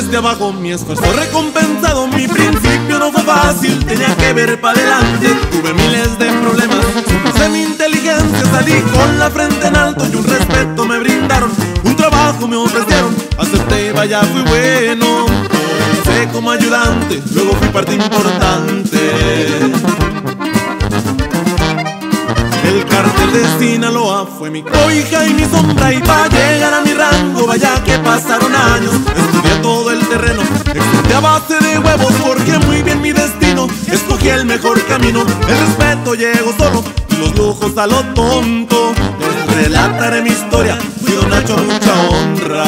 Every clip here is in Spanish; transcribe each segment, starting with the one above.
desde abajo, mi esfuerzo recompensado. Mi principio no fue fácil, tenía que ver para adelante. Tuve miles de problemas, usé mi inteligencia, salí con la frente en alto y un respeto me brindaron. Un trabajo me ofrecieron, acepté y vaya fui bueno. Comencé como ayudante, luego fui parte importante. El cártel de Sinaloa fue mi cobija y mi sombra, y para llegar a mi rango, vaya que pasaron años. Estudié todo el terreno, exploté a base de huevos, porque muy bien mi destino, escogí el mejor camino. El respeto llegó solo y los lujos a lo tonto. Les relataré mi historia, fui don Nacho a mucha honra.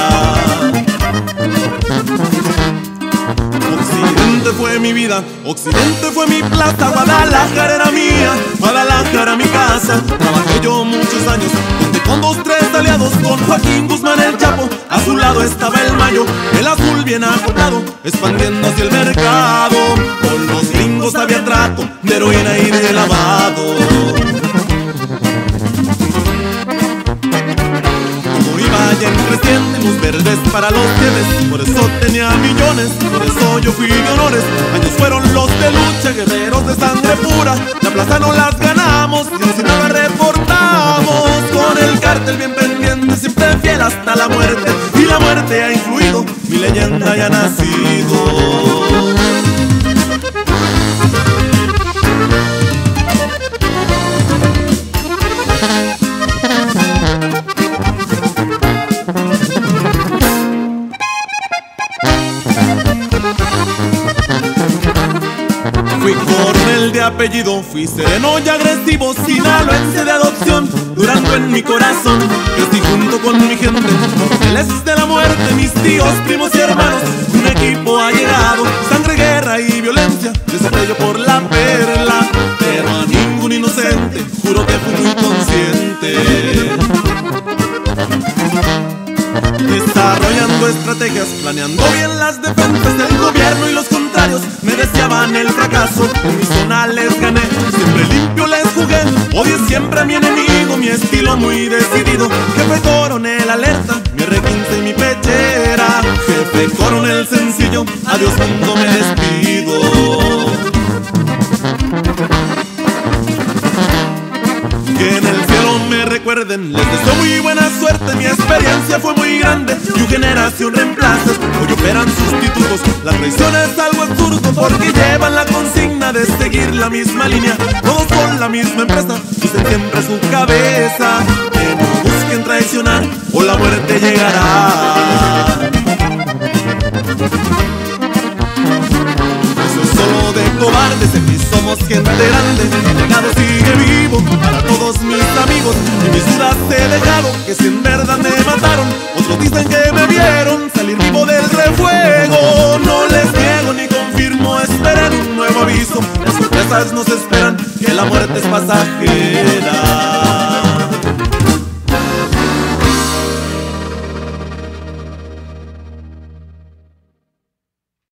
Occidente fue mi vida, Occidente fue mi plaza, Guadalajara era mía, Guadalajara mi casa. Trabajé yo muchos años, conté con 2, 3 aliados, con Joaquín Guzmán el Chapo, a su lado estaba el Mayo, el azul bien acoplado, expandiendo hacia el mercado. Con los gringos había trato de heroína y de lavado. Vayan creciendo luz verdes para los bienes, por eso tenía millones, por eso yo fui de honores. Años fueron los de lucha, guerreros de sangre pura. La plaza no las ganamos, y en Sinaloa reportamos. Con el cártel bien pendiente, siempre fiel hasta la muerte. Y la muerte ha influido, mi leyenda ya ha nacido. Fui coronel de apellido, fui sereno y agresivo, sinaloense de adopción, Durango en mi corazón. Crecí junto con mi gente, ángeles de la muerte, mis tíos, primos y hermanos. Un equipo ha llegado, sangre, guerra y violencia, desarrollo por la perla, pero a ningún inocente, juro que fui muy consciente. Desarrollando estrategias, planeando bien las defensas del gobierno, y los contrarios me deseaban el fracaso. En mi zona les gané, siempre limpio les jugué. Odié siempre a mi enemigo, mi estilo muy decidido. Jefe coronel alerta, mi R15 y mi pechera. Jefe coronel sencillo, adiós mundo me despido. Que en el cielo me recuerden, les deseo muy buena suerte. Mi experiencia fue muy grande y una generación reemplazas. Hoy operan sustitutos, la traición es algo absurdo, porque llevan la consigna de seguir la misma línea. Todos con la misma empresa, usen siempre su cabeza. Que no busquen traicionar o la muerte llegará. Solo de cobardes, aquí somos gente grande. El legado sigue vivo para todos mis amigos, y mis dudas he dejado, que si en verdad me mataron, otros dicen que me vieron salir vivo del refuego. No les niego ni confirmo, esperen un nuevo aviso. Las sorpresas nos esperan, que la muerte es pasajera.